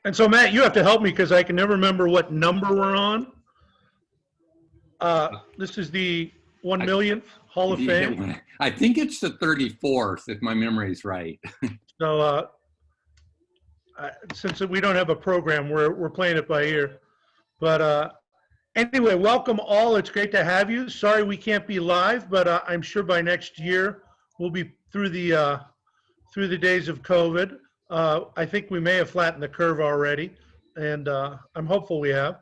And so, Matt, you have to help me because I can never remember what number we're on. This is the 1 millionth Hall of Fame. Yeah, I think it's the 34th, if my memory is right. So, since we don't have a program, we're playing it by ear. But anyway, welcome all. It's great to have you. Sorry we can't be live, but I'm sure by next year we'll be through the days of COVID. I think we may have flattened the curve already, and I'm hopeful we have.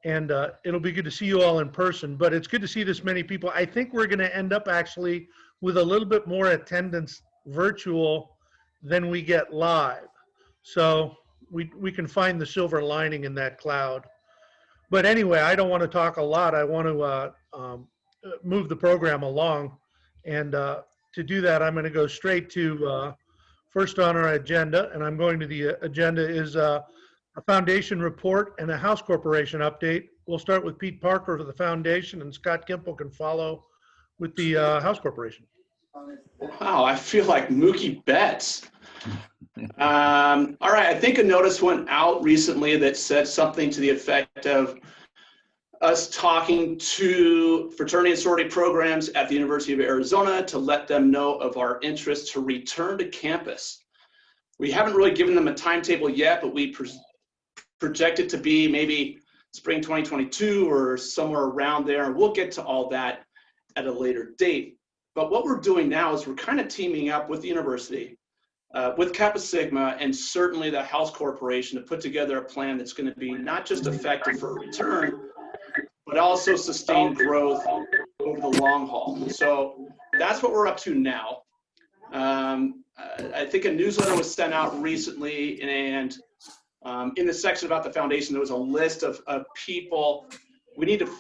And it'll be good to see you all in person, but it's good to see this many people. I think we're going to end up actually with a little bit more attendance virtual than we get live. So we can find the silver lining in that cloud. But anyway, I don't want to talk a lot. I want to move the program along. And to do that, I'm going to go straight to first on our agenda. And I'm going to the agenda is a foundation report and a House Corporation update. We'll start with Pete Parker for the foundation, and Scott Gimple can follow with the House Corporation. Wow, I feel like Mookie Betts. All right, I think a notice went out recently that said something to the effect of us talking to fraternity and sorority programs at the University of Arizona to let them know of our interest to return to campus. We haven't really given them a timetable yet, but we project it to be maybe spring 2022 or somewhere around there. We'll get to all that at a later date. But what we're doing now is we're kind of teaming up with the university, with Kappa Sigma, and certainly the House Corporation to put together a plan that's going to be not just effective for a return, but also sustain growth over the long haul. So that's what we're up to now. I think a newsletter was sent out recently, and in the section about the foundation, there was a list of people. We need to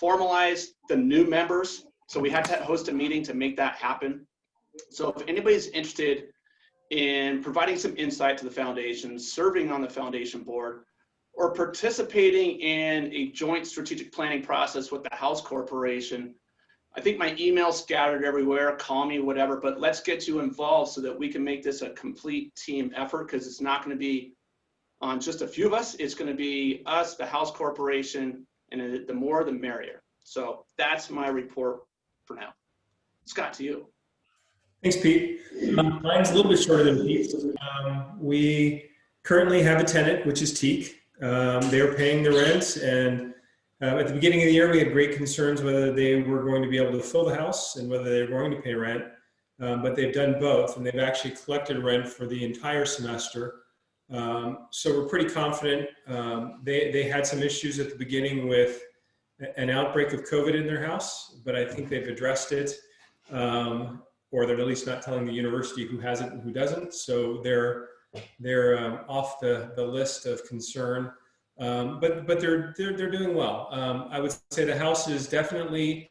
formalize the new members. So we had to host a meeting to make that happen. So if anybody's interested in providing some insight to the foundation, serving on the foundation board, or participating in a joint strategic planning process with the House Corporation, I think my email's scattered everywhere, call me, whatever, but let's get you involved so that we can make this a complete team effort, because it's not going to be on just a few of us. It's going to be us, the House Corporation, and the more the merrier. So that's my report for now. Scott, to you. Thanks, Pete. Mine's a little bit shorter than Pete's. We currently have a tenant, which is Teak. They're paying the rent, and at the beginning of the year, we had great concerns whether they were going to be able to fill the house and whether they were going to pay rent, but they've done both, and they've actually collected rent for the entire semester. So we're pretty confident. They had some issues at the beginning with an outbreak of COVID in their house, but I think they've addressed it, or they're at least not telling the university who has it and who doesn't. So they're off the list of concern, but they're doing well. I would say the house is definitely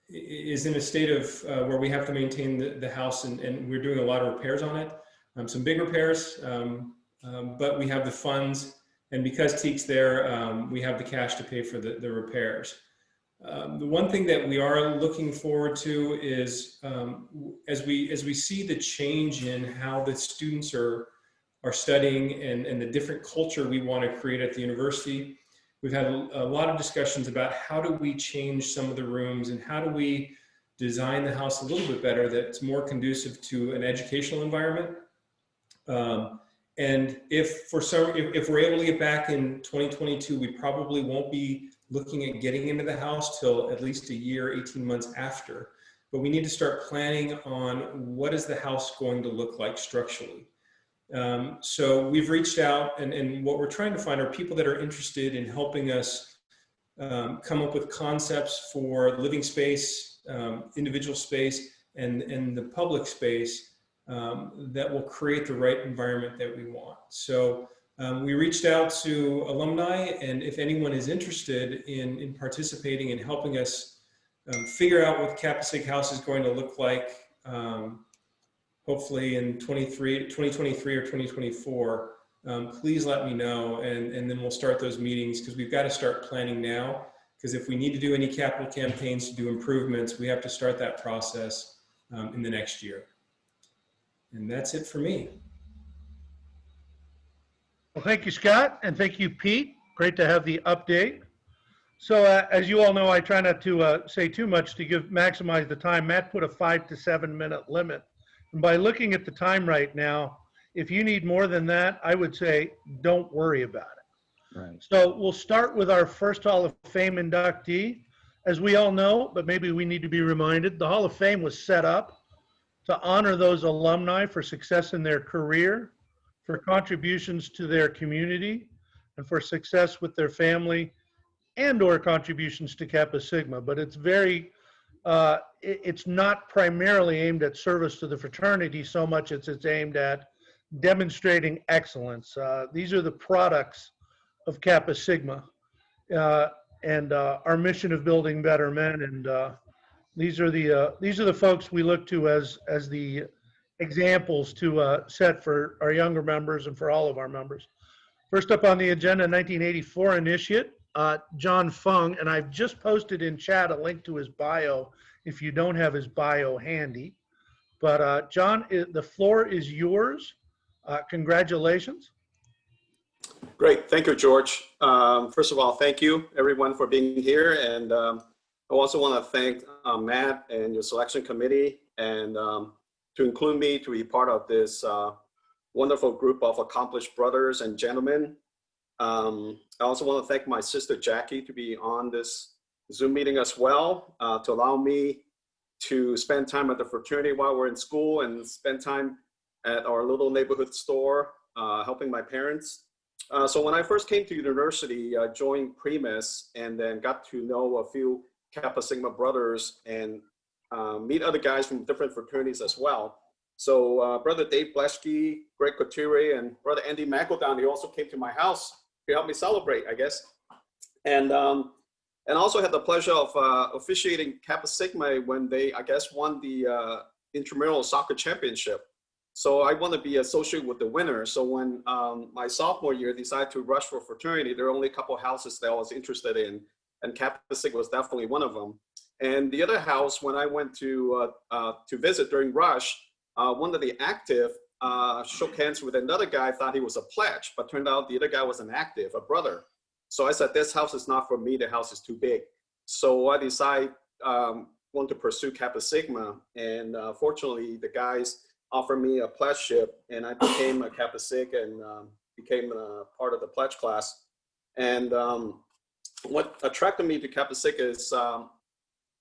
is in a state of where we have to maintain the house, and we're doing a lot of repairs on it. Some big repairs, but we have the funds, and because Teak's there, we have the cash to pay for the repairs. The one thing that we are looking forward to is as we see the change in how the students are studying and the different culture we want to create at the university, we've had a lot of discussions about how do we change some of the rooms and how do we design the house a little bit better that's more conducive to an educational environment. And if we're able to get back in 2022, we probably won't be looking at getting into the house till at least a year, 18 months after. But we need to start planning on what is the house going to look like structurally. So we've reached out, and what we're trying to find are people that are interested in helping us come up with concepts for living space, individual space, and the public space that will create the right environment that we want. So we reached out to alumni, and if anyone is interested in participating and helping us figure out what Kappa Sig House is going to look like, hopefully in 2023 or 2024, please let me know, and then we'll start those meetings, because we've got to start planning now, because if we need to do any capital campaigns to do improvements, we have to start that process in the next year. And that's it for me. Well, thank you, Scott, and thank you, Pete. Great to have the update. So as you all know, I try not to say too much to maximize the time. Matt put a 5 to 7 minute limit. And by looking at the time right now, if you need more than that, I would say don't worry about it. Right. So we'll start with our first Hall of Fame inductee. As we all know, but maybe we need to be reminded, the Hall of Fame was set up to honor those alumni for success in their career, for contributions to their community, and for success with their family and or contributions to Kappa Sigma. But it's it's not primarily aimed at service to the fraternity so much as it's aimed at demonstrating excellence. These are the products of Kappa Sigma and our mission of building better men. And these are the folks we look to as the examples to set for our younger members and for all of our members. First up on the agenda, 1984 initiate, John Fung, and I've just posted in chat a link to his bio if you don't have his bio handy. But John, the floor is yours. Congratulations. Great. Thank you, George. First of all, thank you, everyone, for being here. And I also want to thank Matt and your selection committee and to include me to be part of this wonderful group of accomplished brothers and gentlemen. I also want to thank my sister, Jackie, to be on this Zoom meeting as well, to allow me to spend time at the fraternity while we're in school and spend time at our little neighborhood store, helping my parents. So when I first came to university, I joined Primus and then got to know a few Kappa Sigma brothers and meet other guys from different fraternities as well. So Brother Dave Bleschke, Greg Couture, and Brother Andy McEldown, he also came to my house to help me celebrate, I guess. And also had the pleasure of officiating Kappa Sigma when they, I guess, won the intramural soccer championship. So I want to be associated with the winner. So when my sophomore year decided to rush for fraternity, there were only a couple of houses that I was interested in, and Kappa Sigma was definitely one of them. And the other house, when I went to visit during rush, one of the active shook hands with another guy, thought he was a pledge, but turned out the other guy was an active, a brother. So I said, this house is not for me, the house is too big. So I decided want to pursue Kappa Sigma, and fortunately the guys offered me a pledgeship, and I became a Kappa Sig and became a part of the pledge class. And what attracted me to Kappa Sig is,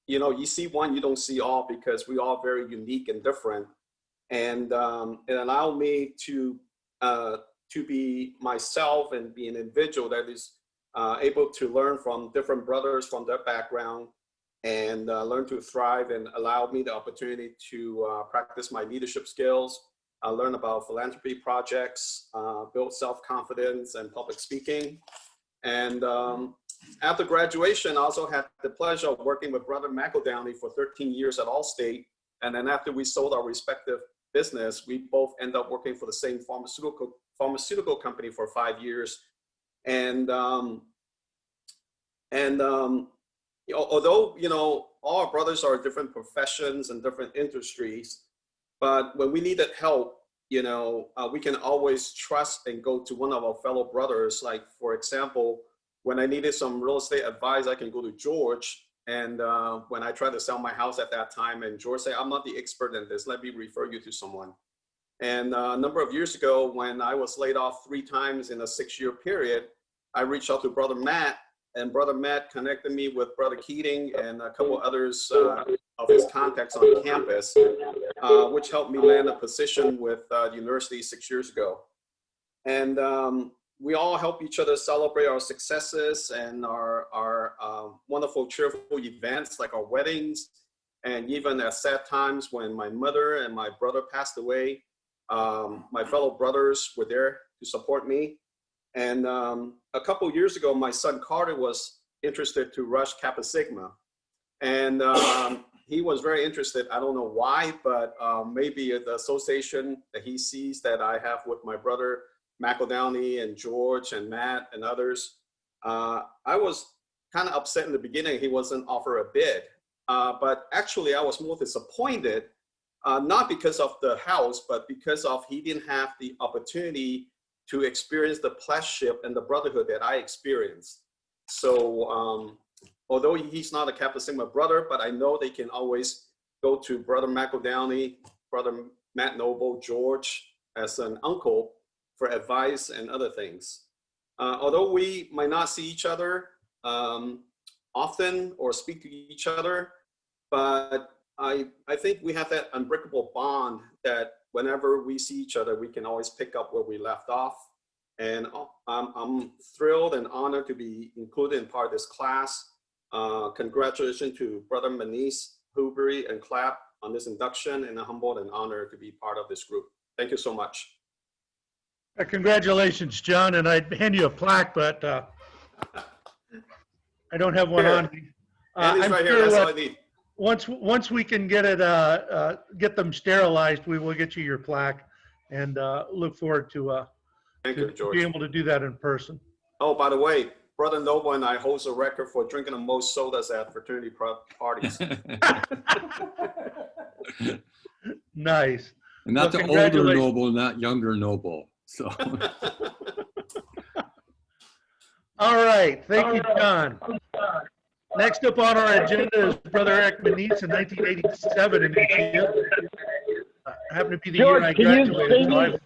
you know, you see one, you don't see all, because we all very unique and different. And it allowed me to be myself and be an individual that is able to learn from different brothers from their background and learn to thrive, and allowed me the opportunity to practice my leadership skills, learn about philanthropy projects, build self-confidence and public speaking. And after graduation, I also had the pleasure of working with Brother McEldowney for 13 years at Allstate. And then after we sold our respective business, we both ended up working for the same pharmaceutical company for 5 years. And although, you know, all our brothers are different professions and different industries, but when we needed help, you know, we can always trust and go to one of our fellow brothers. Like, for example, when I needed some real estate advice, I can go to George. And when I tried to sell my house at that time, and George said, I'm not the expert in this, let me refer you to someone. And a number of years ago, when I was laid off 3 times in a 6-year period, I reached out to Brother Matt, and Brother Matt connected me with Brother Keating and a couple others of his contacts on campus, which helped me land a position with the university 6 years ago. And we all help each other celebrate our successes and our wonderful, cheerful events like our weddings, and even at sad times when my mother and my brother passed away, my fellow brothers were there to support me. And a couple years ago, my son Carter was interested to rush Kappa Sigma. And he was very interested. I don't know why, but maybe the association that he sees that I have with my brother McEldowney and George and Matt and others. I was kind of upset in the beginning he wasn't offered a bid. But actually, I was more disappointed, not because of the house, but because of he didn't have the opportunity to experience the pledgeship and the brotherhood that I experienced. So although he's not a Kappa Sigma brother, but I know they can always go to Brother Michael Downey, Brother Matt Noble, George as an uncle for advice and other things. Although we might not see each other often or speak to each other, but I think we have that unbreakable bond that whenever we see each other, we can always pick up where we left off. And I'm thrilled and honored to be included in part of this class. Congratulations to Brother Manish, Hubery, and Clapp on this induction, and I'm humbled and honored to be part of this group. Thank you so much. Congratulations, John, and I'd hand you a plaque, but I don't have one Here. on me. Andy's I'm right here, sure that's all I need. once we can get it, get them sterilized, we will get you your plaque, and look forward to Thank you, George. being able to do that in person. Oh, by the way, Brother Noble and I holds a record for drinking the most sodas at fraternity parties. Nice. And not Well, the older congratulations. noble, not younger noble. So All right, thank you, John. Next up on our agenda is Brother Eric Maniz, in 1987 initiate. Happened to be the year I graduated. So I have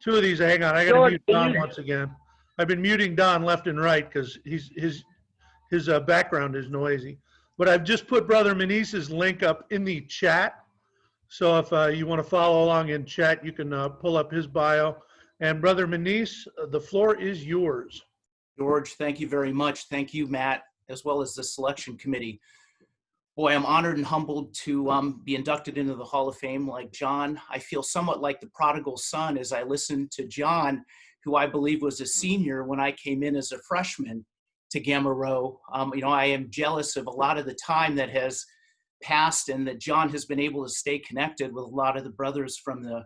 two of these. Hang on, I got to mute Don once again. I've been muting Don left and right because his background is noisy. But I've just put Brother Maniz's link up in the chat. So if you want to follow along in chat, you can pull up his bio. And Brother Maniz, the floor is yours. George, thank you very much. Thank you, Matt, as well as the selection committee. Boy, I'm honored and humbled to be inducted into the Hall of Fame like John. I feel somewhat like the prodigal son as I listen to John, who I believe was a senior when I came in as a freshman to Gamma-Rho. You know, I am jealous of a lot of the time that has passed and that John has been able to stay connected with a lot of the brothers from the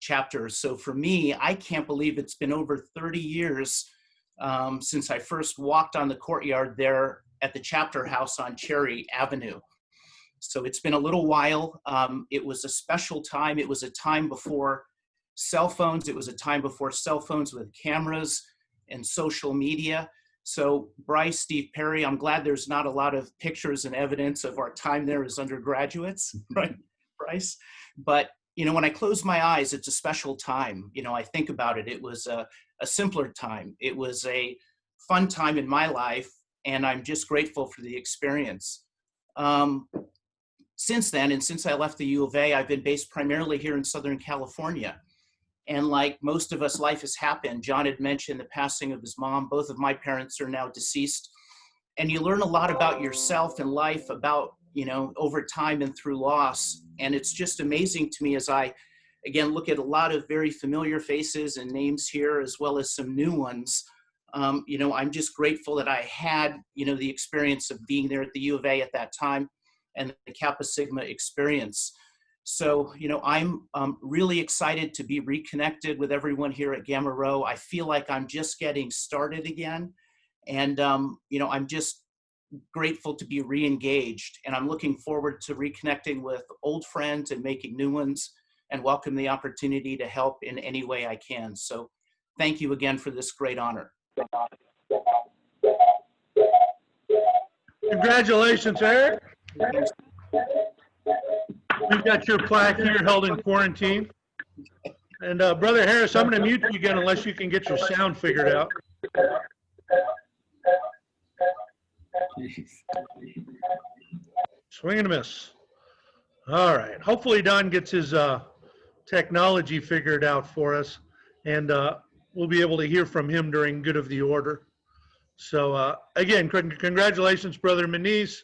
chapter. So for me, I can't believe it's been over 30 years since I first walked on the courtyard there at the chapter house on Cherry Avenue. So it's been a little while. It was a special time. It was a time before cell phones. It was a time before cell phones with cameras and social media. So Bryce, Steve Perry, I'm glad there's not a lot of pictures and evidence of our time there as undergraduates, right, Bryce? But, you know, when I close my eyes, it's a special time. You know, I think about it. It was a simpler time. It was a fun time in my life, and I'm just grateful for the experience. Since then, and since I left the U of A, I've been based primarily here in Southern California. And like most of us, life has happened. John had mentioned the passing of his mom. Both of my parents are now deceased. And you learn a lot about yourself and life about, you know, over time and through loss. And it's just amazing to me as I, again, look at a lot of very familiar faces and names here, as well as some new ones. You know, I'm just grateful that I had, you know, the experience of being there at the U of A at that time and the Kappa Sigma experience. So, you know, I'm really excited to be reconnected with everyone here at Gamma-Rho. I feel like I'm just getting started again. And, you know, I'm just grateful to be re-engaged. And I'm looking forward to reconnecting with old friends and making new ones, and welcome the opportunity to help in any way I can. So thank you again for this great honor. Congratulations, Eric. We've got your plaque here held in quarantine. And Brother Harris, I'm going to mute you again unless you can get your sound figured out. Swing and a miss. All right. Hopefully Don gets his technology figured out for us, and we'll be able to hear from him during Good of the Order. So again, congratulations, Brother Maniz.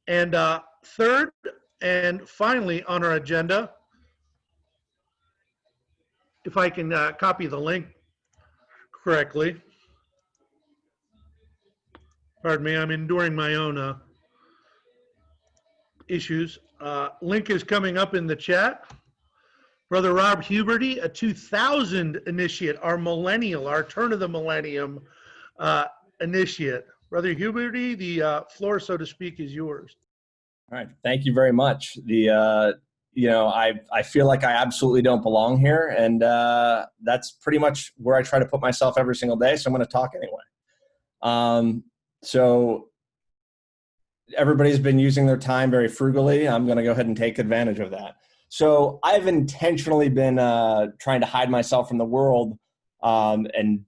And third and finally on our agenda, if I can copy the link correctly. Pardon me, I'm enduring my own issues. Link is coming up in the chat. Brother Rob Huberty, a 2000 initiate, our millennial, our turn of the millennium initiate. Brother Huberty, the floor, so to speak, is yours. All right, thank you very much. I feel like I absolutely don't belong here. And that's pretty much where I try to put myself every single day. So I'm going to talk anyway. So everybody's been using their time very frugally. I'm going to go ahead and take advantage of that. So I've intentionally been trying to hide myself from the world and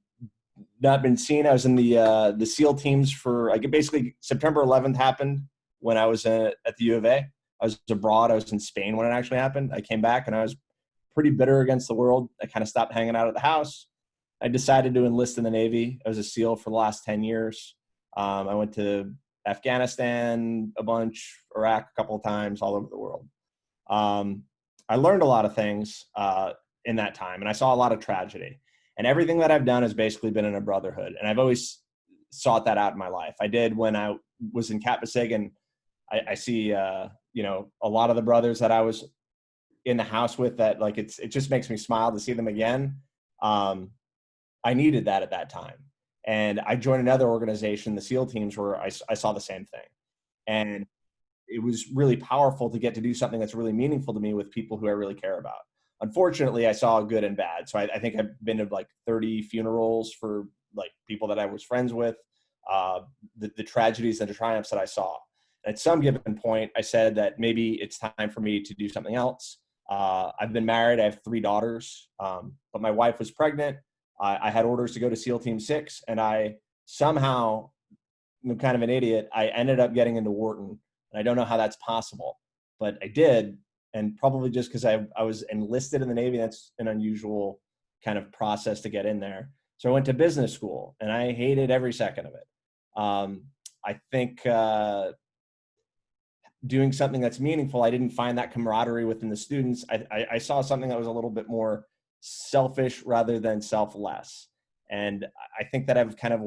not been seen. I was in the SEAL teams for basically September 11th happened when I was at the U of A. I was abroad. I was in Spain when it actually happened. I came back and I was pretty bitter against the world. I kind of stopped hanging out at the house. I decided to enlist in the Navy. I was a SEAL for the last 10 years. I went to Afghanistan a bunch, Iraq a couple of times, all over the world. I learned a lot of things in that time, and I saw a lot of tragedy. And everything that I've done has basically been in a brotherhood, and I've always sought that out in my life. I did when I was in Capasig, and I see a lot of the brothers that I was in the house with that it just makes me smile to see them again. I needed that at that time. And I joined another organization, the SEAL teams, where I saw the same thing. And it was really powerful to get to do something that's really meaningful to me with people who I really care about. Unfortunately, I saw good and bad. So I think I've been to 30 funerals for people that I was friends with, the tragedies and the triumphs that I saw. And at some given point, I said that maybe it's time for me to do something else. I've been married. I have 3 daughters, but my wife was pregnant. I had orders to go to SEAL Team 6, and I somehow, I'm kind of an idiot, I ended up getting into Wharton. And I don't know how that's possible, but I did. And probably just because I was enlisted in the Navy, that's an unusual kind of process to get in there. So I went to business school, and I hated every second of it. I think doing something that's meaningful, I didn't find that camaraderie within the students. I saw something that was a little bit more selfish rather than selfless. And I think that I've kind of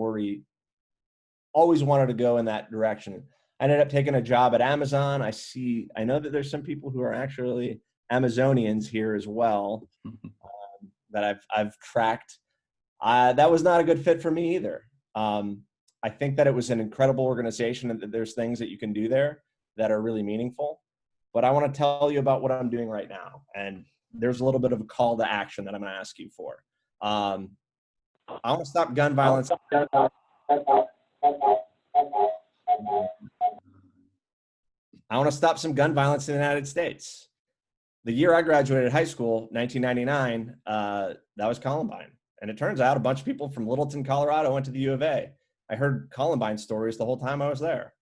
always wanted to go in that direction. I ended up taking a job at Amazon. I know that there's some people who are actually Amazonians here as well that I've tracked. That was not a good fit for me either. I think that it was an incredible organization and that there's things that you can do there that are really meaningful. But I want to tell you about what I'm doing right now. And there's a little bit of a call to action that I'm going to ask you for. I want to stop gun violence. I want to stop some gun violence in the United States. The year I graduated high school, 1999, that was Columbine. And it turns out a bunch of people from Littleton, Colorado went to the U of A. I heard Columbine stories the whole time I was there.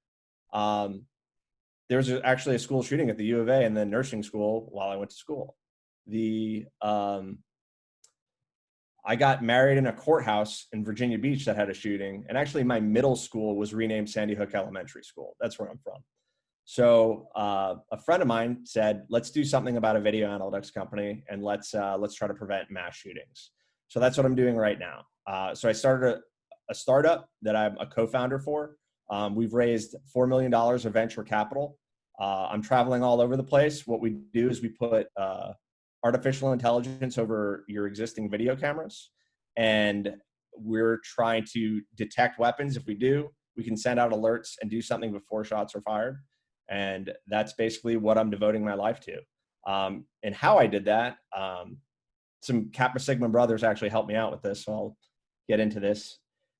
There was actually a school shooting at the U of A and then nursing school while I went to school. I got married in a courthouse in Virginia Beach that had a shooting. And actually my middle school was renamed Sandy Hook Elementary School. That's where I'm from. So a friend of mine said, let's do something about a video analytics company and let's try to prevent mass shootings. So that's what I'm doing right now. So I started a startup that I'm a co-founder for. We've raised $4 million of venture capital. I'm traveling all over the place. What we do is we put artificial intelligence over your existing video cameras, and we're trying to detect weapons. If we do, we can send out alerts and do something before shots are fired. And that's basically what I'm devoting my life to. And how I did that, some Kappa Sigma brothers actually helped me out with this, so I'll get into this.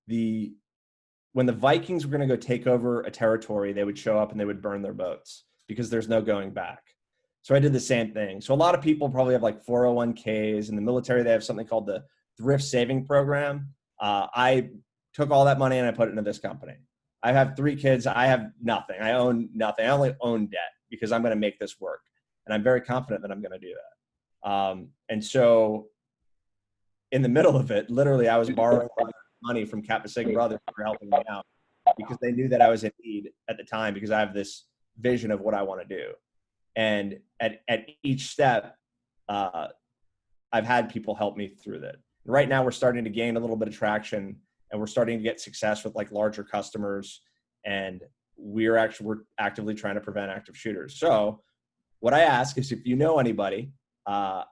When the Vikings were going to go take over a territory, they would show up and they would burn their boats because there's no going back. So I did the same thing. So a lot of people probably have 401ks. In the military, they have something called the Thrift Saving Program. I took all that money and I put it into this company. I have 3 kids. I have nothing. I own nothing. I only own debt because I'm going to make this work. And I'm very confident that I'm going to do that. And so in the middle of it, literally, I was borrowing money from Kappa Sigma brothers for helping me out because they knew that I was in need at the time because I have this vision of what I want to do. And at each step, I've had people help me through that. Right now, we're starting to gain a little bit of traction, and we're starting to get success with larger customers. And we're actively trying to prevent active shooters. So, what I ask is if you know anybody to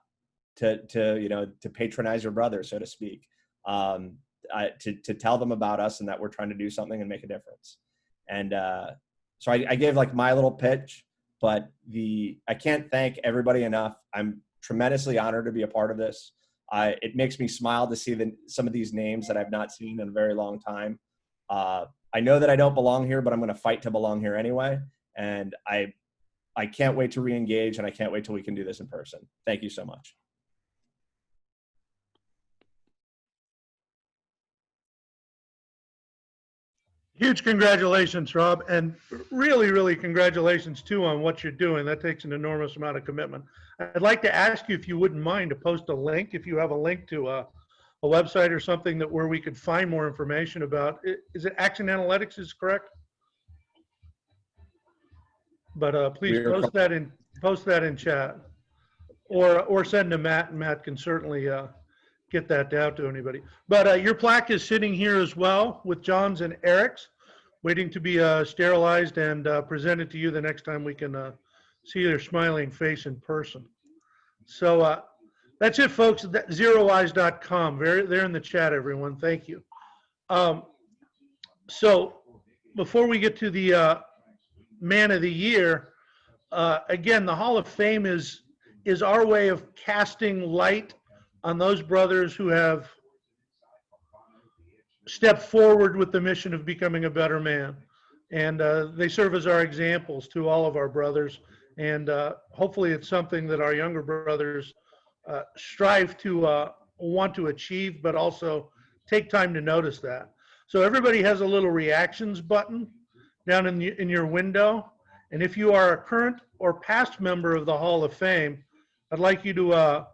patronize your brother, so to speak, to tell them about us and that we're trying to do something and make a difference. And so I gave my little pitch. but I can't thank everybody enough. I'm tremendously honored to be a part of this. It makes me smile to see some of these names that I've not seen in a very long time. I know that I don't belong here, but I'm going to fight to belong here anyway. And I can't wait to re-engage, and I can't wait till we can do this in person. Thank you so much. Huge congratulations, Rob, and really, really congratulations too on what you're doing. That takes an enormous amount of commitment. I'd like to ask you if you wouldn't mind to post a link, if you have a link to a website or something where we could find more information about. Is it Action Analytics is correct? But please post that in chat, or send to Matt, and Matt can certainly get that out to anybody. But your plaque is sitting here as well with John's and Eric's, waiting to be sterilized and presented to you the next time we can see your smiling face in person. So that's it, folks. ZeroEyes.com. They're in the chat, everyone. Thank you. So before we get to the Man of the Year, again, the Hall of Fame is our way of casting light on those brothers who have stepped forward with the mission of becoming a better man. And they serve as our examples to all of our brothers. And hopefully it's something that our younger brothers strive to want to achieve, but also take time to notice that. So everybody has a little reactions button down in your window. And if you are a current or past member of the Hall of Fame, I'd like you to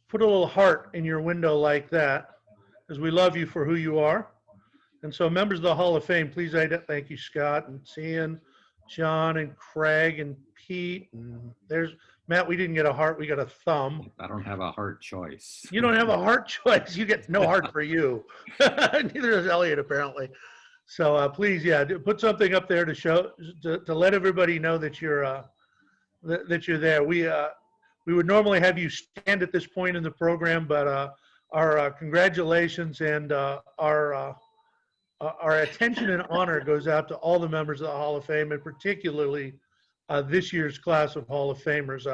put a little heart in your window like that, because we love you for who you are. And so members of the Hall of Fame, please thank you, Scott and Cian, John and Craig and Pete. And there's Matt, we didn't get a heart, we got a thumb. I don't have a heart choice. You don't have a heart choice. You get no heart for you. Neither does Elliot, apparently. So please, yeah, put something up there to show, to let everybody know that you're there. We would normally have you stand at this point in the program, but our congratulations and our attention and honor goes out to all the members of the Hall of Fame, and particularly this year's class of Hall of Famers.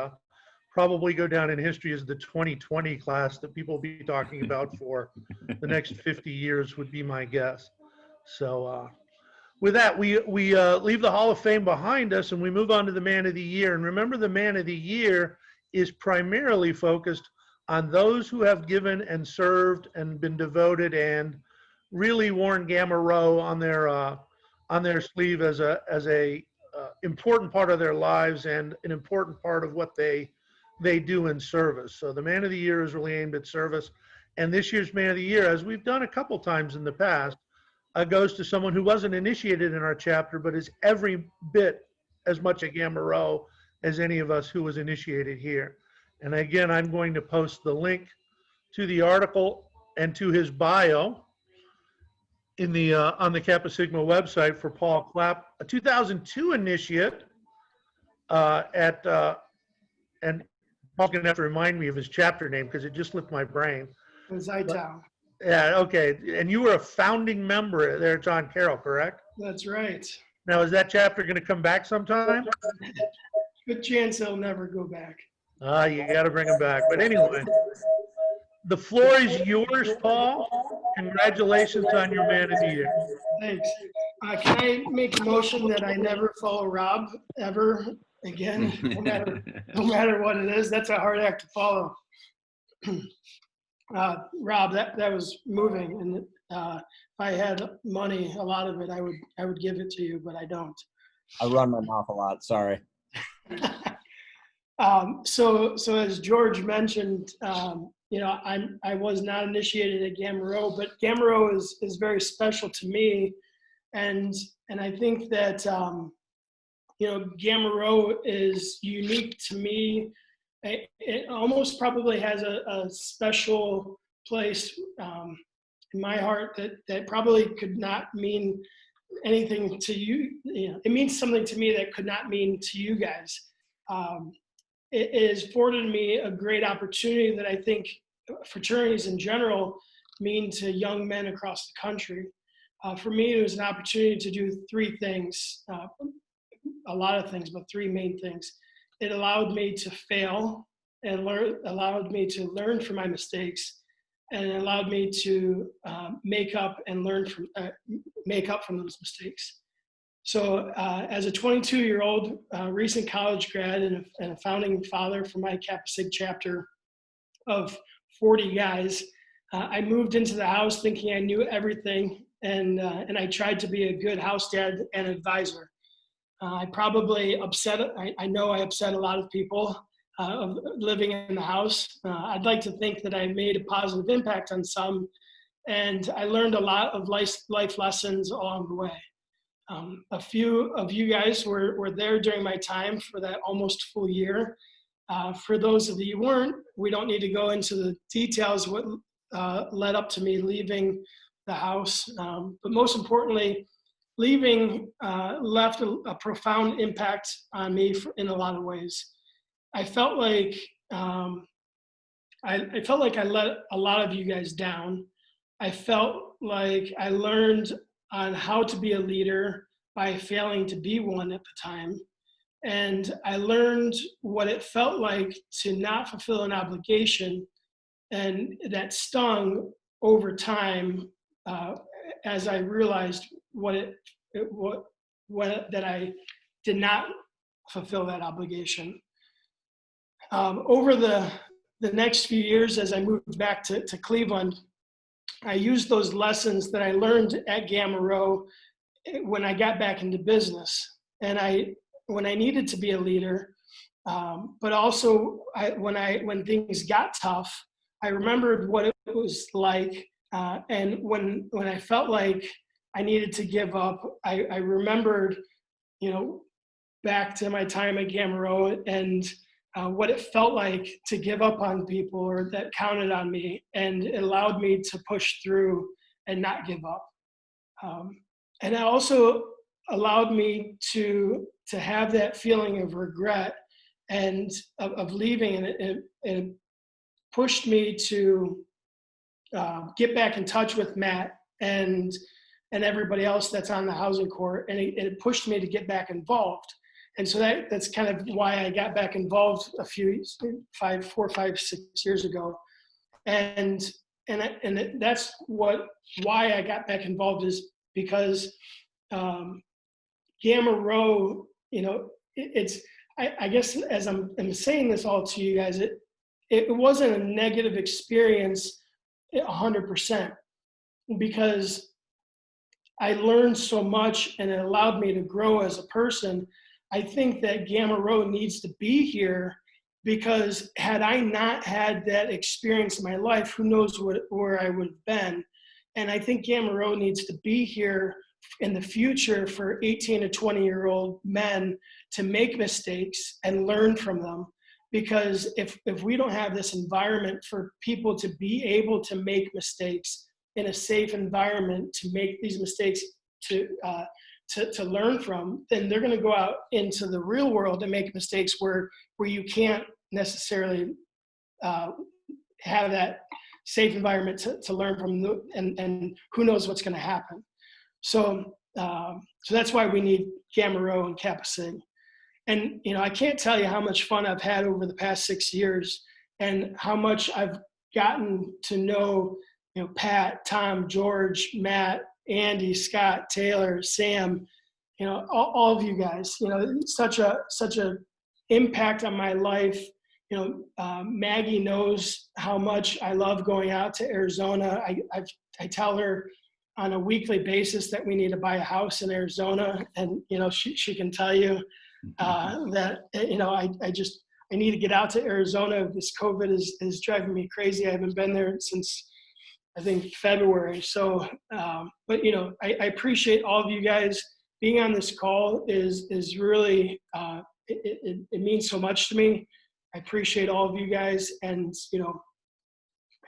Probably go down in history as the 2020 class that people will be talking about for the next 50 years would be my guess. So with that, we leave the Hall of Fame behind us and we move on to the Man of the Year. And remember, the Man of the Year is primarily focused on those who have given and served and been devoted and really worn Gamma-Rho on their sleeve as a important part of their lives and an important part of what they do in service. So the Man of the Year is really aimed at service. And this year's Man of the Year, as we've done a couple times in the past, goes to someone who wasn't initiated in our chapter, but is every bit as much a Gamma-Rho as any of us who was initiated here. And again, I'm going to post the link to the article and to his bio in the on the Kappa Sigma website for Paul Clapp, a 2002 initiate and Paul's going to have to remind me of his chapter name because it just slipped my brain. Zaitan. Yeah, okay. And you were a founding member there at John Carroll, correct? That's right. Now, is that chapter going to come back sometime? Good chance he'll never go back. You got to bring him back. But anyway, the floor is yours, Paul. Congratulations on your Man of the Year. Thanks. Can I make a motion that I never follow Rob ever again, no matter what it is? That's a hard act to follow. Rob, that was moving, and if I had money, a lot of it, I would give it to you, but I don't. I run my mouth a lot. Sorry. So as George mentioned, I was not initiated at Gamma-Rho, but Gamma-Rho is very special to me, and I think that Gamma-Rho is unique to me. It almost probably has a special place in my heart that probably could not mean anything to you. It means something to me that could not mean to you guys. It has afforded me a great opportunity that I think fraternities in general mean to young men across the country. For me, it was an opportunity to do three things. a lot of things, but three main things. It allowed me to fail and allowed me to learn from my mistakes, and it allowed me to make up from those mistakes. So as a 22-year-old recent college grad and a founding father for my Kappa Sig chapter of 40 guys, I moved into the house thinking I knew everything, and I tried to be a good house dad and advisor. I probably I know I upset a lot of people of living in the house. I'd like to think that I made a positive impact on some, and I learned a lot of life lessons along the way. A few of you guys were there during my time for that almost full year. For those of you who weren't, we don't need to go into the details what led up to me leaving the house. But most importantly, leaving left a profound impact on me in a lot of ways. I felt like I let a lot of you guys down. I felt like I learned on how to be a leader by failing to be one at the time. And I learned what it felt like to not fulfill an obligation, and that stung over time as I realized that I did not fulfill that obligation. Over the next few years, as I moved back to Cleveland, I used those lessons that I learned at Gamma-Rho when I got back into business, and when I needed to be a leader, but also when things got tough, I remembered what it was like, and when I felt like I needed to give up, I remembered, back to my time at Gamma-Rho and what it felt like to give up on people or that counted on me, and it allowed me to push through and not give up. And it also allowed me to have that feeling of regret and of leaving, and it pushed me to get back in touch with Matt and everybody else that's on the housing court, and it pushed me to get back involved. And so that's kind of why I got back involved 4, 5, 6 years ago. And that's why I got back involved, is because Gamma-Rho, I guess as I'm saying this all to you guys, it wasn't a negative experience 100%, because I learned so much and it allowed me to grow as a person. I think that Gamma-Rho needs to be here, because had I not had that experience in my life, who knows where I would have been. And I think Gamma-Rho needs to be here in the future for 18 to 20-year-old men to make mistakes and learn from them. Because if we don't have this environment for people to be able to make mistakes in a safe environment, to make these mistakes to learn from, then they're going to go out into the real world and make mistakes where you can't necessarily have that safe environment to learn from, and who knows what's going to happen. So that's why we need Gamma-Rho and Kappa Sig. And I can't tell you how much fun I've had over the past 6 years, and how much I've gotten to know Pat, Tom, George, Matt, Andy, Scott, Taylor, Sam, all of you guys. Such a impact on my life. Maggie knows how much I love going out to Arizona. I tell her on a weekly basis that we need to buy a house in Arizona, and she can tell you that I need to get out to Arizona. This COVID is driving me crazy. I haven't been there since I think February. So, but I appreciate all of you guys being on this call. Is really it means so much to me. I appreciate all of you guys, and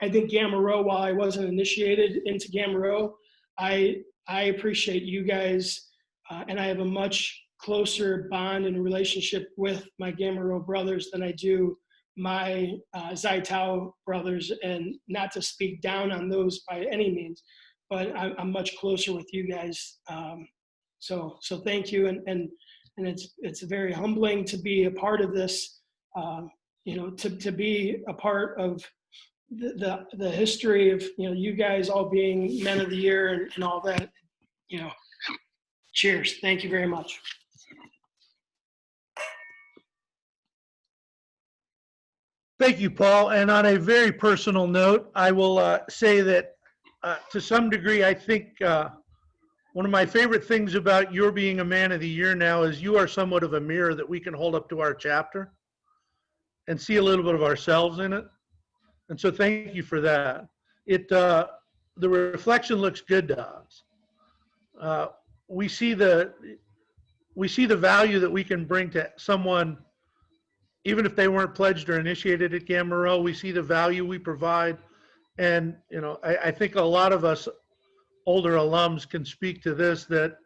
I think Gamma-Rho, while I wasn't initiated into Gamma-Rho, I appreciate you guys, and I have a much closer bond and relationship with my Gamma-Rho brothers than I do my Xi Tau brothers, and not to speak down on those by any means, but I'm much closer with you guys. So thank you, and and it's very humbling to be a part of this. To be a part of the history of you guys all being men of the year and all that. Cheers. Thank you very much. Thank you, Paul. And on a very personal note, I will say that to some degree, I think one of my favorite things about your being a man of the year now is you are somewhat of a mirror that we can hold up to our chapter and see a little bit of ourselves in it. And so thank you for that. The reflection looks good to us. We see the value that we can bring to someone, even if they weren't pledged or initiated at Gamma-Rho. We see the value we provide. And, I think a lot of us older alums can speak to this, that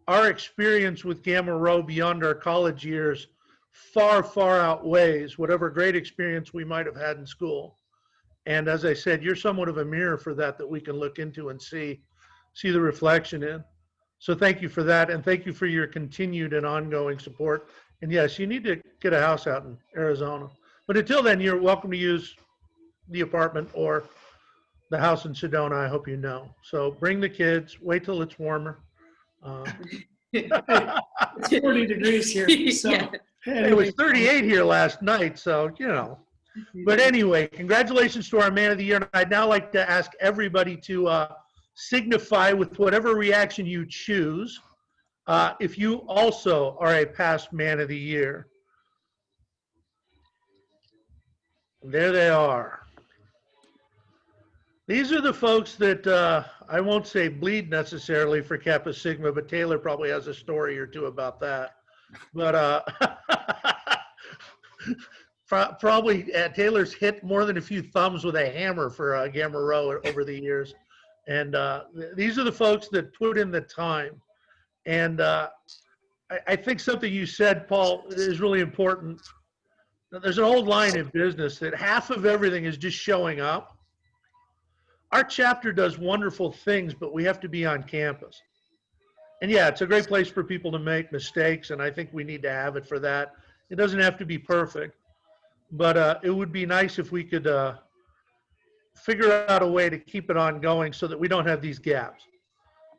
our experience with Gamma-Rho beyond our college years far, far outweighs whatever great experience we might have had in school. And as I said, you're somewhat of a mirror for that we can look into and see the reflection in. So thank you for that. And thank you for your continued and ongoing support. And yes, you need to get a house out in Arizona. But until then, you're welcome to use the apartment or the house in Sedona, I hope you know. So bring the kids, wait till it's warmer. It's 40 degrees here. So Yeah. It was 38 here last night, so, But anyway, congratulations to our Man of the Year. And I'd now like to ask everybody to signify with whatever reaction you choose if you also are a past Man of the Year. There they are. These are the folks that I won't say bleed necessarily for Kappa Sigma, but Taylor probably has a story or two about that. But probably Taylor's hit more than a few thumbs with a hammer for Gamma-Rho over the years. And these are the folks that put in the time. And I think something you said, Paul, is really important. There's an old line in business that half of everything is just showing up. Our chapter does wonderful things, but we have to be on campus. And yeah, it's a great place for people to make mistakes, and I think we need to have it for that. It doesn't have to be perfect, but it would be nice if we could figure out a way to keep it ongoing so that we don't have these gaps.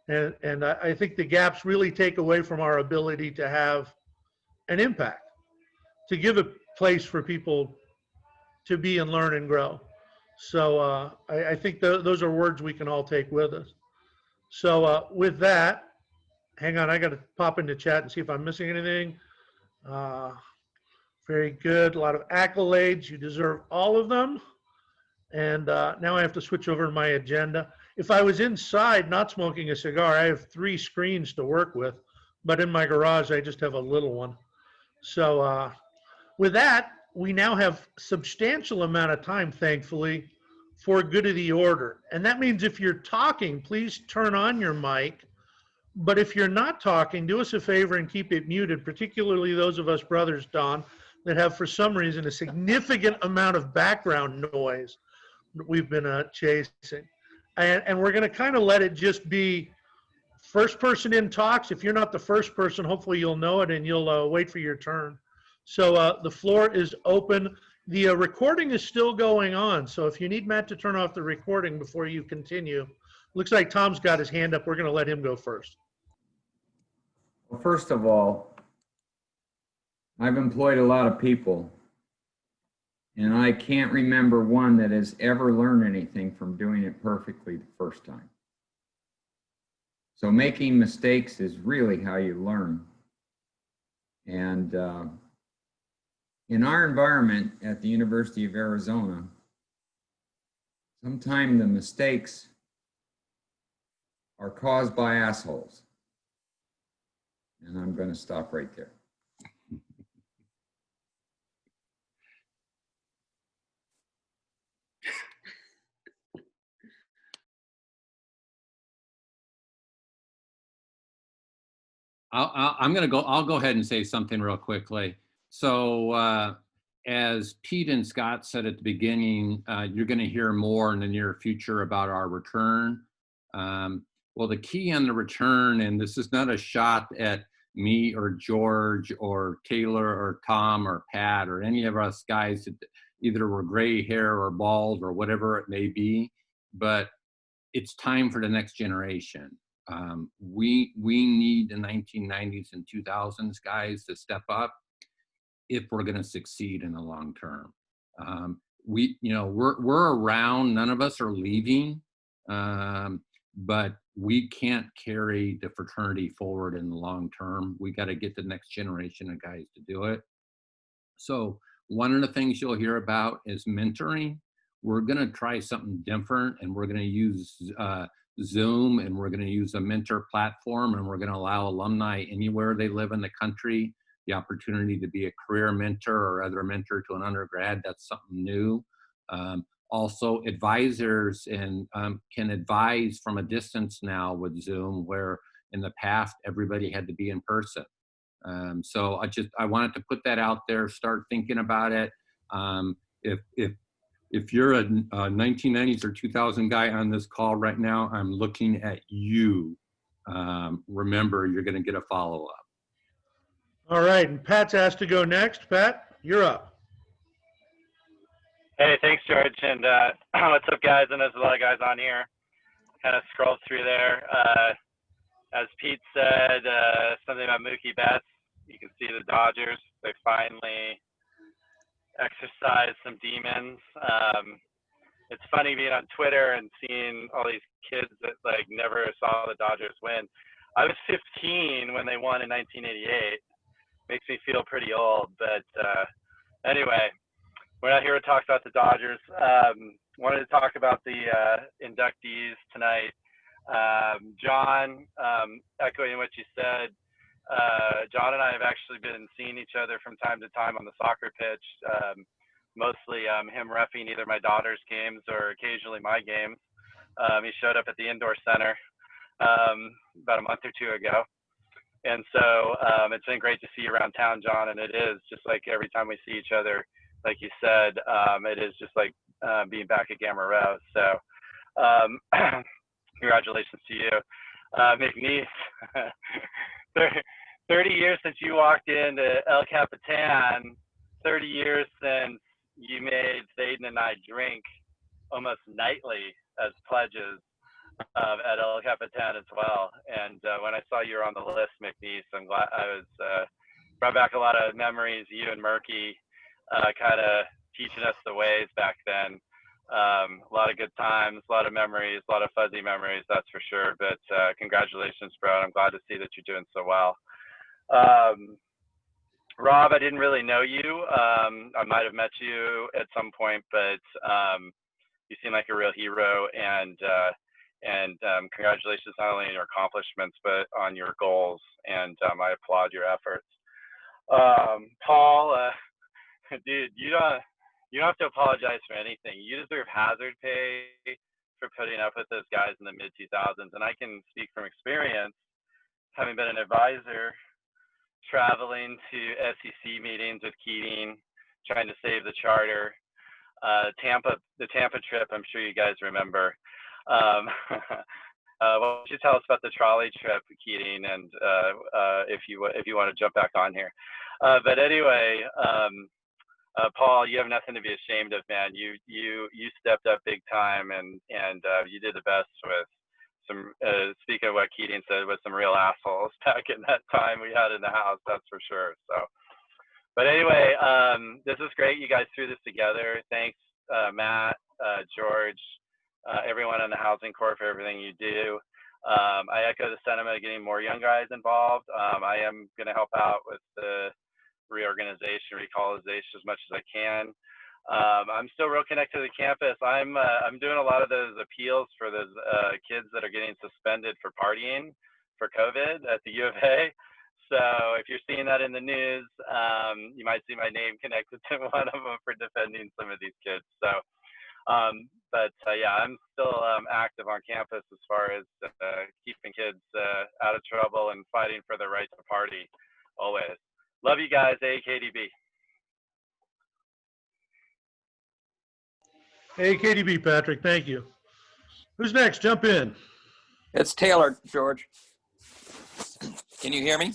And I think the gaps really take away from our ability to have an impact, to give a place for people to be and learn and grow. So I think those are words we can all take with us. So with that, hang on, I got to pop into chat and see if I'm missing anything. Very good, a lot of accolades. You deserve all of them. And now I have to switch over to my agenda. If I was inside not smoking a cigar, I have 3 screens to work with, but in my garage, I just have a little one. So with that, we now have substantial amount of time, thankfully, for good of the order. And that means if you're talking, please turn on your mic. But if you're not talking, do us a favor and keep it muted, particularly those of us brothers, Don, that have for some reason a significant amount of background noise that we've been chasing. And we're going to kind of let it just be first person in talks. If you're not the first person, hopefully you'll know it and you'll wait for your turn. So the floor is open. The recording is still going on. So if you need Matt to turn off the recording before you continue, looks like Tom's got his hand up. We're going to let him go first. Well, first of all, I've employed a lot of people, and I can't remember one that has ever learned anything from doing it perfectly the first time. So making mistakes is really how you learn. And in our environment at the University of Arizona, sometimes the mistakes are caused by assholes. And I'm going to stop right there. I'll go ahead and say something real quickly. So as Pete and Scott said at the beginning, you're going to hear more in the near future about our return. Well, the key on the return, and this is not a shot at me or George or Taylor or Tom or Pat or any of us guys that either were gray hair or bald or whatever it may be, but it's time for the next generation. We need the 1990s and 2000s guys to step up if we're going to succeed in the long term. We're around, none of us are leaving, but we can't carry the fraternity forward in the long term. We got to get the next generation of guys to do it. So one of the things you'll hear about is mentoring. We're going to try something different, and we're going to use Zoom, and we're going to use a mentor platform, and we're going to allow alumni anywhere they live in the country the opportunity to be a career mentor or other mentor to an undergrad. That's something new. Also, advisors can advise from a distance now with Zoom, where in the past everybody had to be in person. So I wanted to put that out there. Start thinking about it. If you're a 1990s or 2000 guy on this call right now, I'm looking at you. Remember, you're going to get a follow-up. All right, and Pat's asked to go next. Pat, you're up. Hey, thanks, George. And what's up, guys? And there's a lot of guys on here. Kind of scrolled through there. As Pete said, something about Mookie Betts. You can see the Dodgers. They finally exercised some demons. It's funny being on Twitter and seeing all these kids that like never saw the Dodgers win. I was 15 when they won in 1988. Makes me feel pretty old, but anyway, we're not here to talk about the Dodgers. Wanted to talk about the inductees tonight. John, echoing what you said, John and I have actually been seeing each other from time to time on the soccer pitch, mostly him reffing either my daughter's games or occasionally my games. He showed up at the indoor center about a month or two ago. And so it's been great to see you around town, John, and it is just like every time we see each other, like you said, it is just like being back at Gamma-Rho. So congratulations to you. McNeese, 30 years since you walked into El Capitan, 30 years since you made Thaden and I drink almost nightly as pledges at El Capitan as well. And when I saw you were on the list, McNeese, I'm glad I was brought back a lot of memories, you and Murky kind of teaching us the ways back then. A lot of good times, a lot of memories, a lot of fuzzy memories, that's for sure. But congratulations, bro. I'm glad to see that you're doing so well. Rob, I didn't really know you. I might have met you at some point, but you seem like a real hero, and congratulations not only on your accomplishments, but on your goals, and I applaud your efforts. Paul, dude, you don't have to apologize for anything. You deserve hazard pay for putting up with those guys in the mid-2000s, and I can speak from experience, having been an advisor, traveling to SEC meetings with Keating, trying to save the charter. The Tampa trip, I'm sure you guys remember. Why don't you tell us about the trolley trip, Keating, and if you want to jump back on here. But anyway, Paul, you have nothing to be ashamed of, man. You stepped up big time, and you did the best with some, speaking of what Keating said, with some real assholes back in that time we had in the house, that's for sure. So, but anyway, this is great. You guys threw this together. Thanks, Matt, George, everyone on the Housing Corps for everything you do. I echo the sentiment of getting more young guys involved. I am going to help out with the reorganization, recolonization as much as I can. I'm still real connected to the campus. I'm doing a lot of those appeals for those kids that are getting suspended for partying for COVID at the U of A. So if you're seeing that in the news, you might see my name connected to one of them for defending some of these kids. So, yeah, I'm still active on campus as far as keeping kids out of trouble and fighting for the right to party always. Love you guys, AKDB. Hey, KDB, Patrick, thank you. Who's next? Jump in. It's Taylor, George. Can you hear me?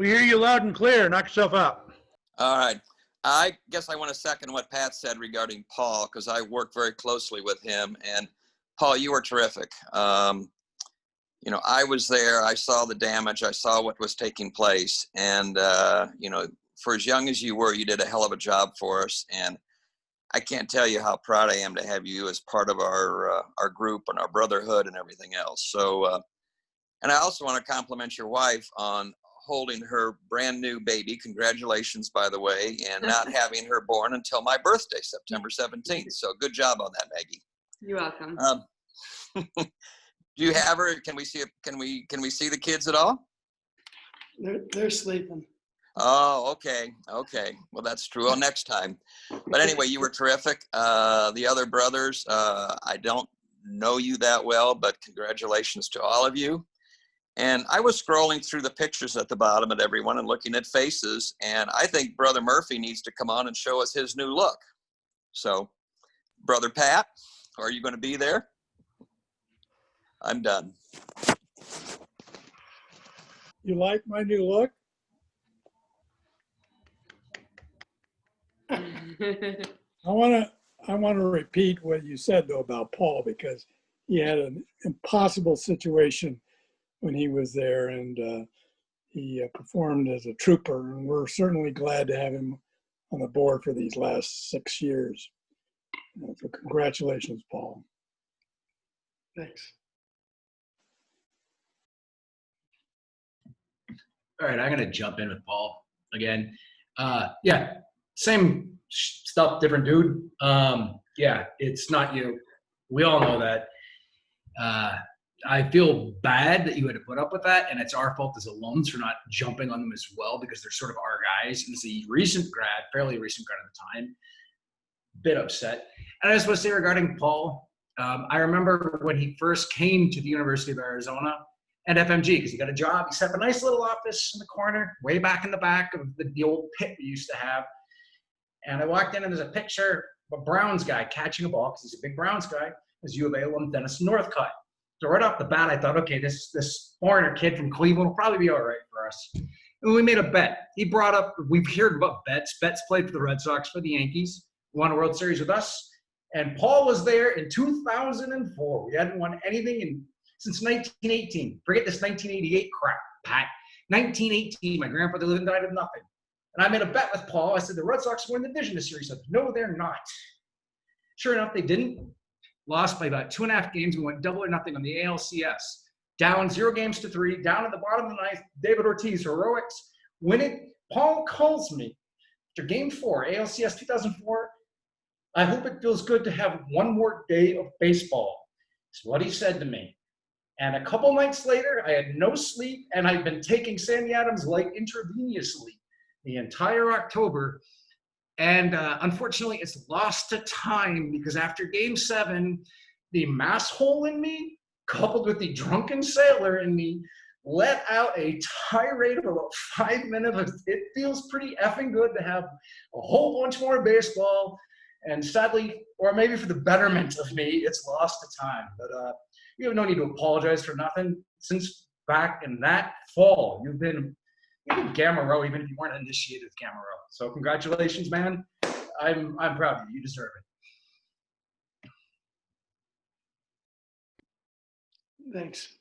We hear you loud and clear. Knock yourself out. All right. I guess I want to second what Pat said regarding Paul, because I work very closely with him. And Paul, you were terrific. You know, I was there. I saw the damage. I saw what was taking place. And, you know, for as young as you were, you did a hell of a job for us. And I can't tell you how proud I am to have you as part of our group and our brotherhood and everything else. So, and I also want to compliment your wife on holding her brand new baby. Congratulations, by the way, and not having her born until my birthday, September 17th. So good job on that, Maggie. You're welcome. Do you have her? Can we see can we see the kids at all? They're sleeping. Oh, okay. Okay. Well, that's true. Well, next time. But anyway, you were terrific. The other brothers, I don't know you that well, but congratulations to all of you. And I was scrolling through the pictures at the bottom of everyone and looking at faces. And I think Brother Murphy needs to come on and show us his new look. So, Brother Pat, are you going to be there? I'm done. You like my new look? I want to repeat what you said though about Paul, because he had an impossible situation when he was there, and he performed as a trooper, and we're certainly glad to have him on the board for these last 6 years. So congratulations, Paul. Thanks. All right, I'm gonna jump in with Paul again. Yeah, same stuff, different dude. Yeah, it's not you. We all know that. I feel bad that you had to put up with that, and it's our fault as alums for not jumping on them as well, because they're sort of our guys. And it's a recent grad, fairly recent grad at the time. Bit upset. And I just want to say regarding Paul, I remember when he first came to the University of Arizona at FMG, because he got a job. He set up a nice little office in the corner, way back in the back of the old pit we used to have. And I walked in, and there's a picture of a Browns guy catching a ball, because he's a big Browns guy, as U of A alum, Dennis Northcutt. So right off the bat, I thought, okay, this foreigner kid from Cleveland will probably be all right for us. And we made a bet. He brought up, we've heard about Betts. Betts played for the Red Sox, for the Yankees, won a World Series with us. And Paul was there in 2004. We hadn't won anything since 1918. Forget this 1988 crap, Pat. 1918, my grandfather lived and died of nothing. And I made a bet with Paul. I said, the Red Sox win the division this year. He said, no, they're not. Sure enough, they didn't. Lost by about 2.5 games. We went 0-0 on the ALCS. Down 0-3, down at the bottom of the ninth. David Ortiz, heroics, win it. Paul calls me after game 4, ALCS 2004. I hope it feels good to have one more day of baseball. That's what he said to me. And a couple nights later, I had no sleep, and I'd been taking Sammy Adams like intravenously the entire October. And unfortunately, it's lost to time, because after game 7, the mass hole in me, coupled with the drunken sailor in me, let out a tirade of about 5 minutes. It feels pretty effing good to have a whole bunch more baseball. And sadly, or maybe for the betterment of me, it's lost to time. But you have no need to apologize for nothing. Since back in that fall, you've been Gamma-Rho, even if you weren't initiated with Gamma-Rho. So congratulations, man. I'm proud of you. You deserve it. Thanks.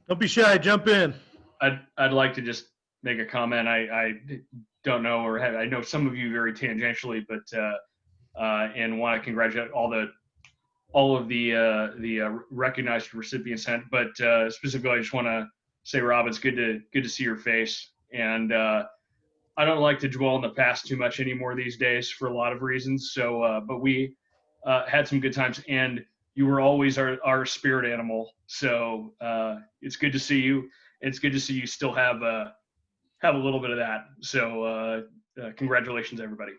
Don't be shy. Jump in. I'd like to just make a comment. I don't know, or I know some of you very tangentially, but and want to congratulate all of the recognized recipients. But specifically, I just want to say, Rob, it's good to see your face. And I don't like to dwell in the past too much anymore these days for a lot of reasons. So, but we had some good times, and you were always our spirit animal. So it's good to see you. And it's good to see you still have a little bit of that. So congratulations, everybody.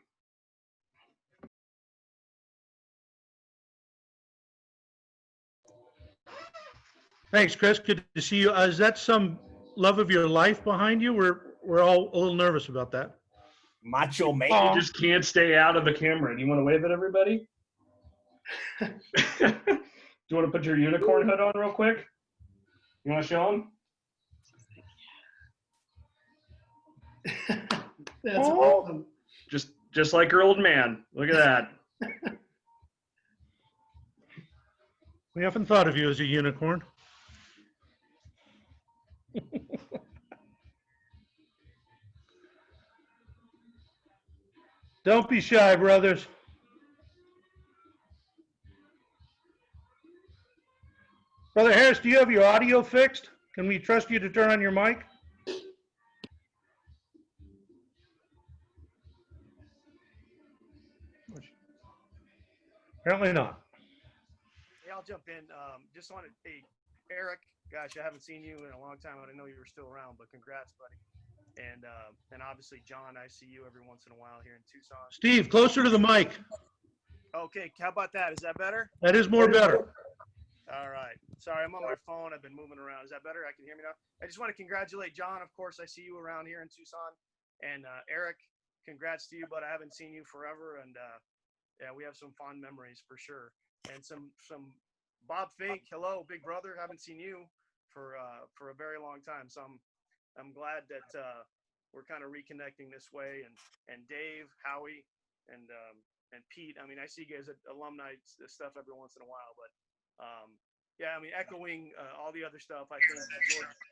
Thanks, Chris. Good to see you. Is that some love of your life behind you? We're all a little nervous about that. Macho man. You just can't stay out of the camera. Do you want to wave at everybody? Do you want to put your unicorn hood on real quick? You want to show them? That's Oh. awesome. Just like your old man. Look at that. We haven't thought of you as a unicorn. Don't be shy, brothers. Brother Harris, do you have your audio fixed? Can we trust you to turn on your mic? Apparently not. Hey, I'll jump in. Just wanted, hey, Eric, gosh, I haven't seen you in a long time. I didn't know you were still around, but congrats, buddy. And obviously, John, I see you every once in a while here in Tucson. Steve, closer to the mic. Okay, how about that? Is that better? That is more better. All right. Sorry, I'm on my phone. I've been moving around. Is that better? I can hear me now. I just want to congratulate John. Of course, I see you around here in Tucson. And Eric, congrats to you, but I haven't seen you forever. And yeah, we have some fond memories for sure. And some Bob Fink, hello, big brother. Haven't seen you for a very long time. So I'm glad that we're kind of reconnecting this way. And Dave, Howie, and Pete. I mean, I see you guys at alumni stuff every once in a while, but yeah, I mean, echoing all the other stuff. I think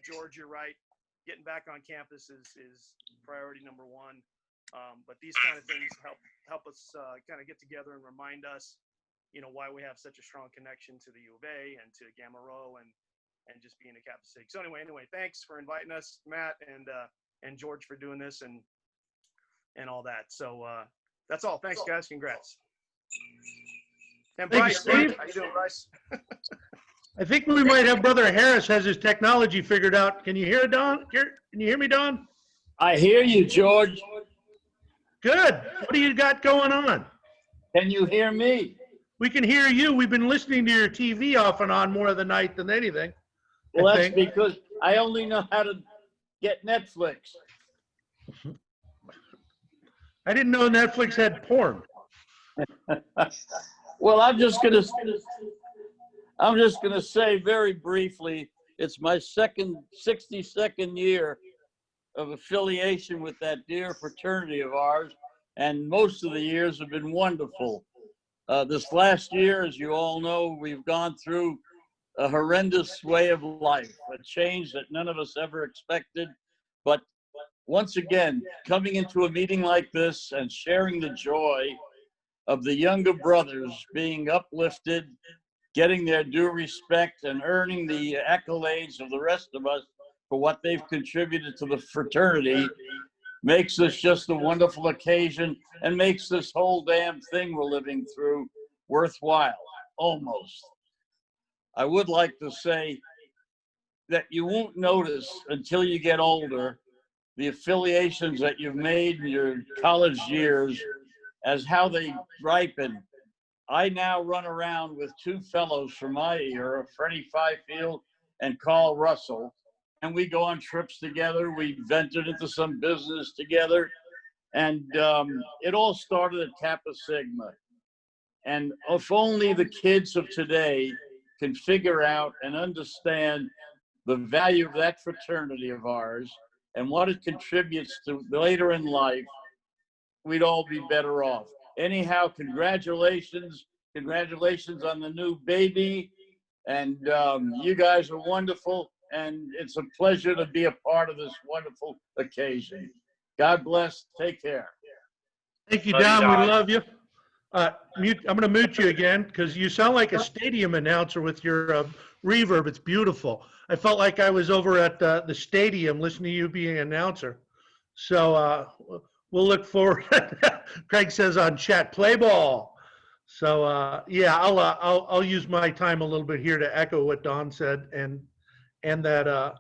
George, you're right. Getting back on campus is priority number one. But these kind of things help us kind of get together and remind us, why we have such a strong connection to the U of A and to Gamma-Rho and just being a Kappa Sig. So anyway, thanks for inviting us, Matt and George for doing this and all that. So that's all. Thanks, guys. Congrats. And Thank you, Bryce, Steve. how you doing, Bryce? I think we might have Brother Harris has his technology figured out. Can you hear it, Don? Can you hear me, Don? I hear you, George. Good. What do you got going on? Can you hear me? We can hear you. We've been listening to your TV off and on more of the night than anything. Well, I that's think. because I only know how to get Netflix. I didn't know Netflix had porn. Well, I'm just gonna say very briefly, it's my 62nd year of affiliation with that dear fraternity of ours, and most of the years have been wonderful. This last year, as you all know, we've gone through a horrendous way of life, a change that none of us ever expected. But once again, coming into a meeting like this and sharing the joy of the younger brothers being uplifted, getting their due respect and earning the accolades of the rest of us for what they've contributed to the fraternity makes this just a wonderful occasion and makes this whole damn thing we're living through worthwhile, almost. I would like to say that you won't notice until you get older the affiliations that you've made in your college years as how they ripen. I now run around with two fellows from my era, Freddie Fifield and Carl Russell, and we go on trips together. We ventured into some business together, and it all started at Kappa Sigma. And if only the kids of today can figure out and understand the value of that fraternity of ours and what it contributes to later in life, we'd all be better off. Anyhow, congratulations on the new baby, and you guys are wonderful, and it's a pleasure to be a part of this wonderful occasion. God bless. Take care. Thank you, Love you, Don. Don. We love you. I'm going to mute you again because you sound like a stadium announcer with your reverb. It's beautiful. I felt like I was over at the stadium listening to you being an announcer. So we'll look forward. Craig says on chat, play ball. So yeah, I'll use my time a little bit here to echo what Don said, and that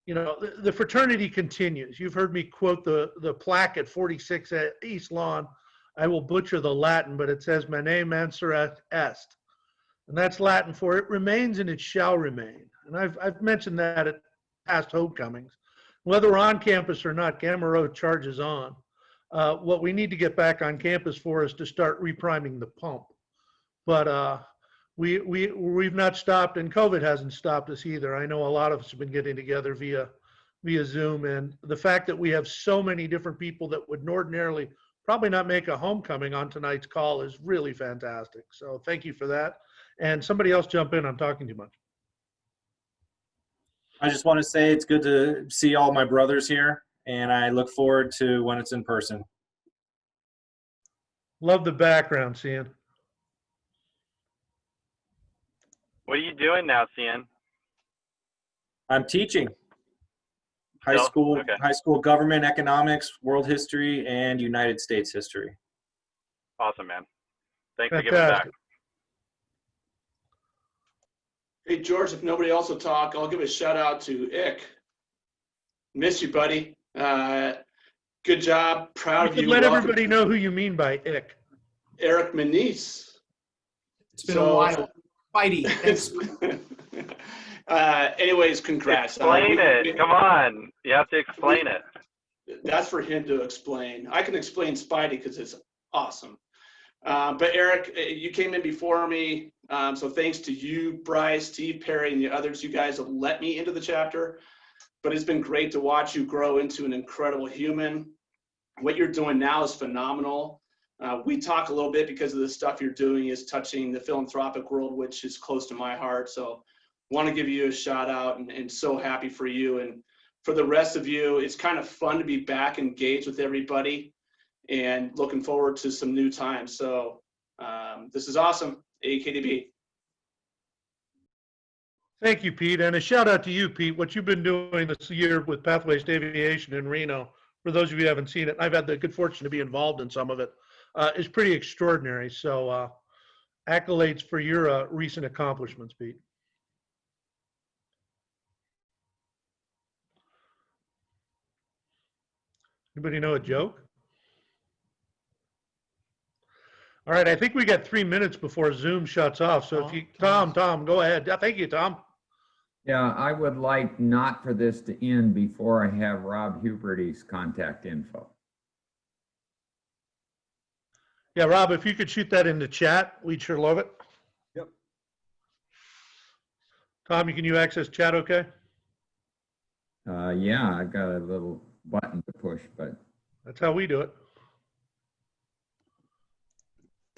the fraternity continues. You've heard me quote the plaque at 46 at East Lawn. I will butcher the Latin, but it says "Mane Manseret Est," and that's Latin for "it remains and it shall remain." And I've mentioned that at past homecomings. Whether we're on campus or not, Gamma-Rho charges on. What we need to get back on campus for is to start repriming the pump. But we've not stopped, and COVID hasn't stopped us either. I know a lot of us have been getting together via via Zoom. And the fact that we have so many different people that would ordinarily probably not make a homecoming on tonight's call is really fantastic. So thank you for that. And somebody else jump in. I'm talking too much. I just want to say it's good to see all my brothers here, and I look forward to when it's in person. Love the background, Cian. What are you doing now, Cian? I'm teaching high Still? school, Okay. high school government, economics, world history, and United States history. Awesome, man. Thanks for giving back. Hey, George, if nobody else will talk, I'll give a shout out to Ick. Miss you, buddy. Good job. Proud of You you. can let Welcome. everybody know who you mean by ick. Eric Manise. It's been a while. Spidey. Thanks. Anyways, congrats. Explain it. Come on. You have to explain it. That's for him to explain. I can explain Spidey because it's awesome. But Eric, you came in before me. So thanks to you, Bryce, Steve, Perry, and the others. You guys have let me into the chapter. But it's been great to watch you grow into an incredible human. What you're doing now is phenomenal. We talk a little bit because of the stuff you're doing is touching the philanthropic world, which is close to my heart. So want to give you a shout out and so happy for you. And for the rest of you, it's kind of fun to be back engaged with everybody and looking forward to some new times. So this is awesome. AKDB. Thank you, Pete. And a shout out to you, Pete. What you've been doing this year with Pathways to Aviation in Reno, for those of you who haven't seen it, I've had the good fortune to be involved in some of it, is pretty extraordinary. So accolades for your recent accomplishments, Pete. Anybody know a joke? All right, I think we got 3 minutes before Zoom shuts off. So if you, Tom, go ahead. Thank you, Tom. Yeah, I would like not for this to end before I have Rob Huberty's contact info. Yeah, Rob, if you could shoot that in the chat, we'd sure love it. Yep. Tom, can you access chat okay? Yeah, I've got a little button to push, but. That's how we do it.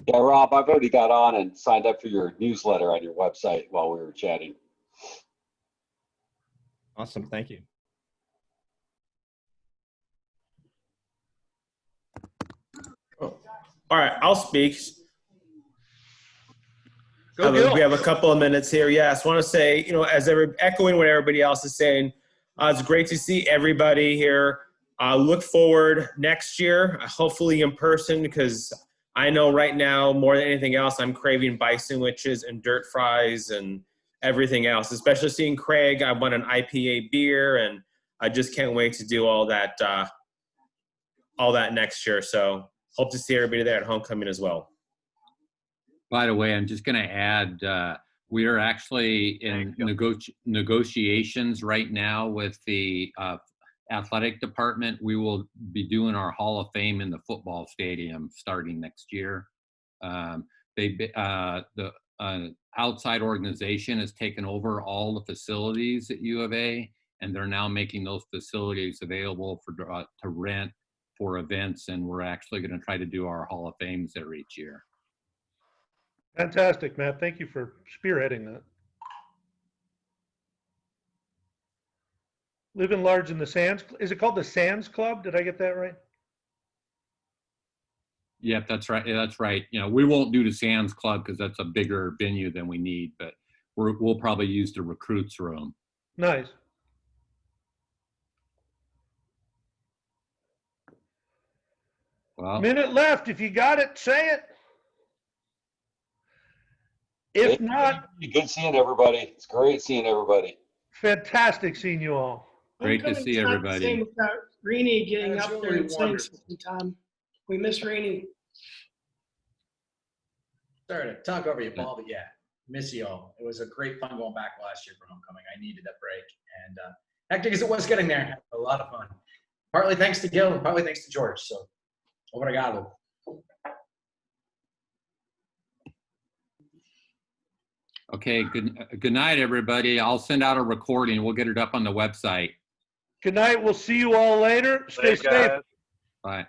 Yeah, Rob, I've already got on and signed up for your newsletter on your website while we were chatting. Awesome, thank you. Oh. All right, I'll speak. Go, we have a couple of minutes here. Yes, want to say, as echoing what everybody else is saying, it's great to see everybody here. Look forward next year, hopefully in person, because I know right now more than anything else, I'm craving bison sandwiches and dirt fries and everything else. Especially seeing Craig, I want an IPA beer, and I just can't wait to do all that next year. So hope to see everybody there at homecoming as well. By the way, I'm just going to add, we are actually in negotiations right now with the athletic department. We will be doing our Hall of Fame in the football stadium starting next year. The outside organization has taken over all the facilities at U of A, and they're now making those facilities available for to rent for events, and we're actually going to try to do our Hall of Fames there each year. Fantastic, Matt. Thank you for spearheading that. Living large in the Sands. Is it called the Sands Club? Did I get that right? Yep, that's right. Yeah, that's right. We won't do the Sands Club because that's a bigger venue than we need, but we'll probably use the recruits room. Nice. Well, minute left. If you got it, say it. If not, good seeing everybody. It's great seeing everybody. Fantastic seeing you all. Great to see everybody. Same without Rini getting That's up really there and saying wonderful. something, Tom. We miss Rini. Sorry to talk over you, Paul, but yeah, miss you all. It was a great fun going back last year for homecoming. I needed that break, and hectic as it was getting there, had a lot of fun. Partly thanks to Gil, and partly thanks to George. So, obrigado. Okay, good night, everybody. I'll send out a recording. We'll get it up on the website. Good night. We'll see you all later. Stay Thanks, safe. guys. Bye.